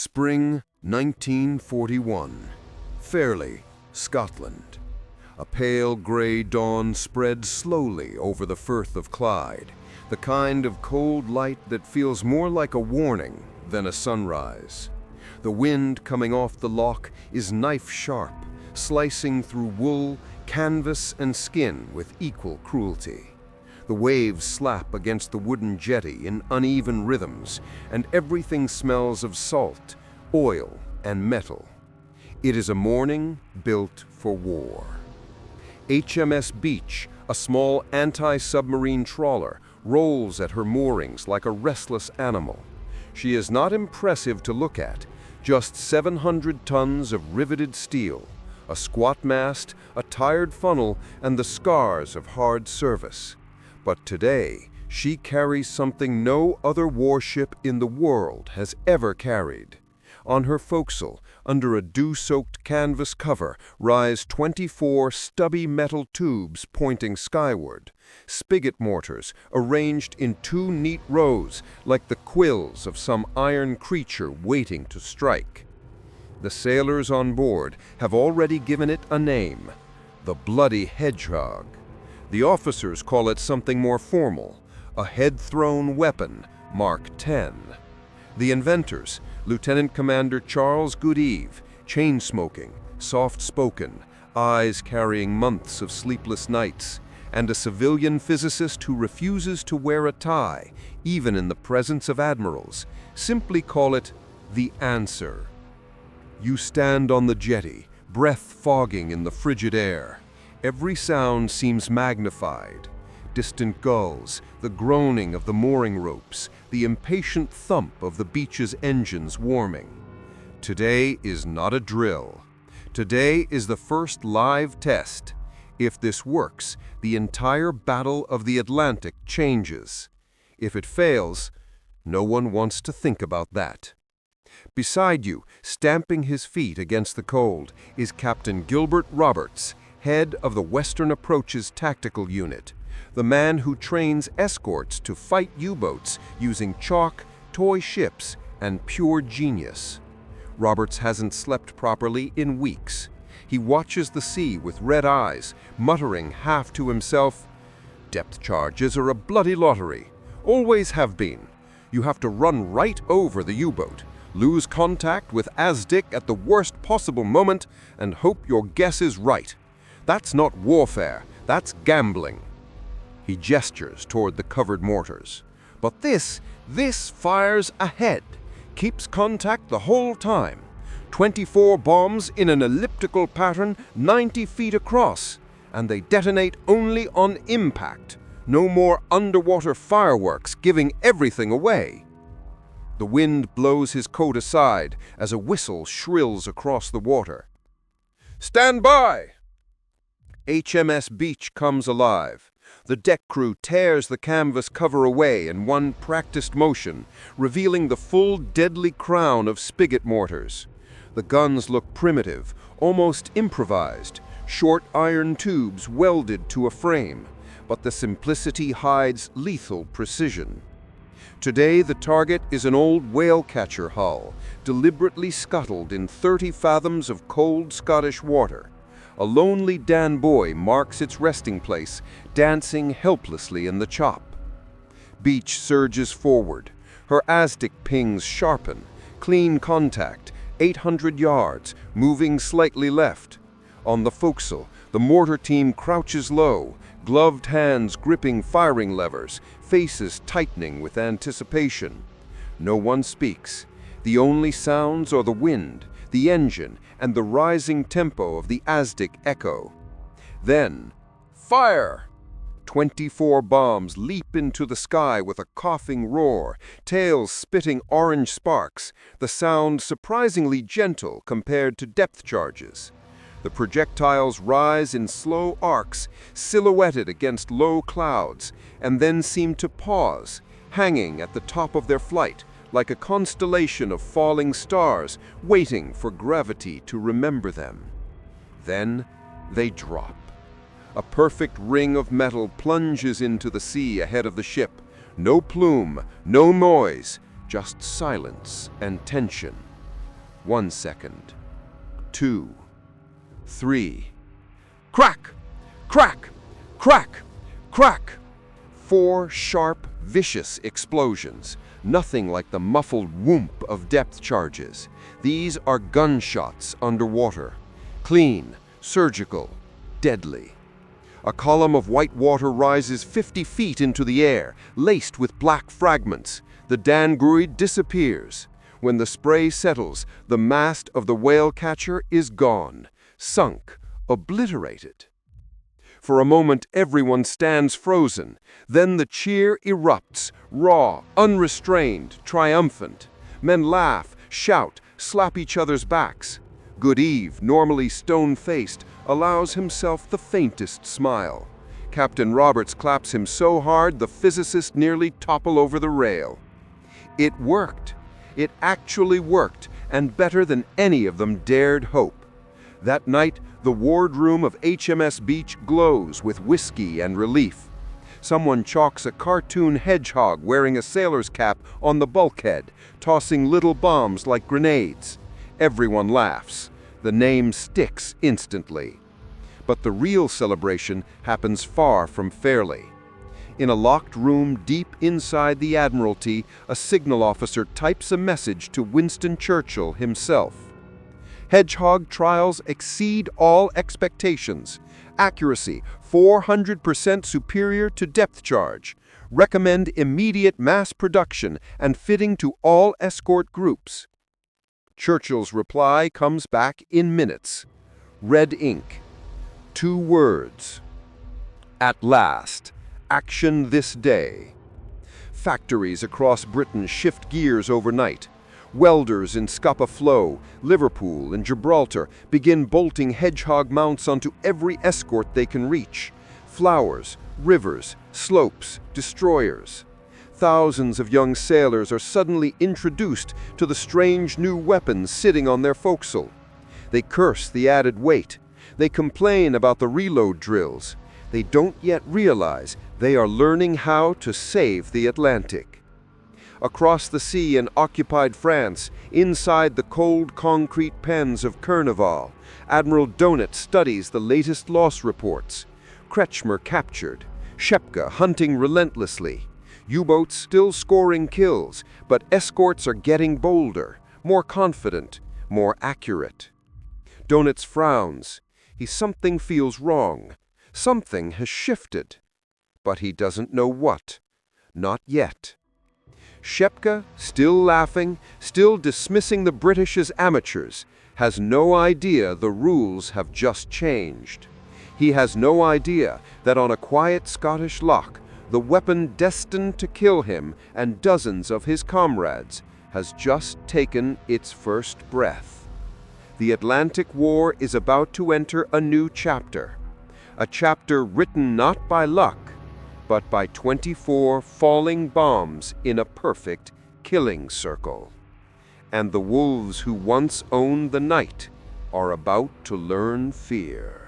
Spring 1941. Fairlie, Scotland. A pale grey dawn spreads slowly over the Firth of Clyde, the kind of cold light that feels more like a warning than a sunrise. The wind coming off the loch is knife-sharp, slicing through wool, canvas, and skin with equal cruelty. The waves slap against the wooden jetty in uneven rhythms, and everything smells of salt, oil, and metal. It is a morning built for war. HMS Beach, a small anti-submarine trawler, rolls at her moorings like a restless animal. She is not impressive to look at, just 700 tons of riveted steel, a squat mast, a tired funnel, and the scars of hard service. But today, she carries something no other warship in the world has ever carried. On her forecastle, under a dew-soaked canvas cover, rise 24 stubby metal tubes pointing skyward, spigot mortars arranged in 2 neat rows like the quills of some iron creature waiting to strike. The sailors on board have already given it a name, the bloody Hedgehog. The officers call it something more formal, a head-thrown weapon, Mark 10. The inventors, Lieutenant Commander Charles Goodeve, chain-smoking, soft-spoken, eyes carrying months of sleepless nights, and a civilian physicist who refuses to wear a tie, even in the presence of admirals, simply call it the answer. You stand on the jetty, breath fogging in the frigid air. Every sound seems magnified. Distant gulls, the groaning of the mooring ropes, the impatient thump of the beach's engines warming. Today is not a drill. Today is the first live test. If this works, the entire Battle of the Atlantic changes. If it fails, no one wants to think about that. Beside you, stamping his feet against the cold, is Captain Gilbert Roberts, head of the Western Approaches Tactical Unit, the man who trains escorts to fight U-boats using chalk, toy ships, and pure genius. Roberts hasn't slept properly in weeks. He watches the sea with red eyes, muttering half to himself, "Depth charges are a bloody lottery. Always have been. You have to run right over the U-boat, lose contact with ASDIC at the worst possible moment, and hope your guess is right. That's not warfare, that's gambling." He gestures toward the covered mortars. But this fires ahead, keeps contact the whole time. 24 bombs in an elliptical pattern 90 feet across, and they detonate only on impact. No more underwater fireworks giving everything away. The wind blows his coat aside as a whistle shrills across the water. "Stand by!" HMS Beach comes alive. The deck crew tears the canvas cover away in one practiced motion, revealing the full deadly crown of spigot mortars. The guns look primitive, almost improvised, short iron tubes welded to a frame, but the simplicity hides lethal precision. Today, the target is an old whale-catcher hull, deliberately scuttled in 30 fathoms of cold Scottish water. A lonely Dan buoy marks its resting place, dancing helplessly in the chop. Beach surges forward. Her ASDIC pings sharpen. Clean contact, 800 yards, moving slightly left. On the forecastle, the mortar team crouches low, gloved hands gripping firing levers, faces tightening with anticipation. No one speaks. The only sounds are the wind, the engine, and the rising tempo of the ASDIC echo. Then, fire! 24 bombs leap into the sky with a coughing roar, tails spitting orange sparks, the sound surprisingly gentle compared to depth charges. The projectiles rise in slow arcs, silhouetted against low clouds, and then seem to pause, hanging at the top of their flight, like a constellation of falling stars waiting for gravity to remember them. Then they drop. A perfect ring of metal plunges into the sea ahead of the ship. No plume, no noise, just silence and tension. 1 second. 2. 3. Crack! Crack! Crack! Crack! 4 sharp, vicious explosions. Nothing like the muffled whoomp of depth charges. These are gunshots underwater. Clean, surgical, deadly. A column of white water rises 50 feet into the air, laced with black fragments. The Dangrui disappears. When the spray settles, the mast of the whale catcher is gone, sunk, obliterated. For a moment, everyone stands frozen. Then the cheer erupts, raw, unrestrained, triumphant. Men laugh, shout, slap each other's backs. Good Eve, normally stone-faced, allows himself the faintest smile. Captain Roberts claps him so hard the physicists nearly topple over the rail. It worked. It actually worked, and better than any of them dared hope. That night, the wardroom of HMS Beach glows with whiskey and relief. Someone chalks a cartoon hedgehog wearing a sailor's cap on the bulkhead, tossing little bombs like grenades. Everyone laughs. The name sticks instantly. But the real celebration happens far from fairly. In a locked room deep inside the Admiralty, a signal officer types a message to Winston Churchill himself. Hedgehog trials exceed all expectations. Accuracy 400% superior to depth charge. Recommend immediate mass production and fitting to all escort groups. Churchill's reply comes back in minutes. Red ink. 2 words. At last. Action this day. Factories across Britain shift gears overnight. Welders in Scapa Flow, Liverpool, and Gibraltar begin bolting Hedgehog mounts onto every escort they can reach. Flowers, rivers, slopes, destroyers. Thousands of young sailors are suddenly introduced to the strange new weapons sitting on their forecastle. They curse the added weight. They complain about the reload drills. They don't yet realize they are learning how to save the Atlantic. Across the sea in occupied France, inside the cold concrete pens of Carnival, Admiral Donat studies the latest loss reports. Kretschmer captured, Shepka hunting relentlessly. U-boats still scoring kills, but escorts are getting bolder, more confident, more accurate. Donat frowns. Something feels wrong. Something has shifted. But he doesn't know what. Not yet. Shepka, still laughing, still dismissing the British as amateurs, has no idea the rules have just changed. He has no idea that on a quiet Scottish loch, the weapon destined to kill him and dozens of his comrades has just taken its first breath. The Atlantic War is about to enter a new chapter. A chapter written not by luck, but by 24 falling bombs in a perfect killing circle. And the wolves who once owned the night are about to learn fear.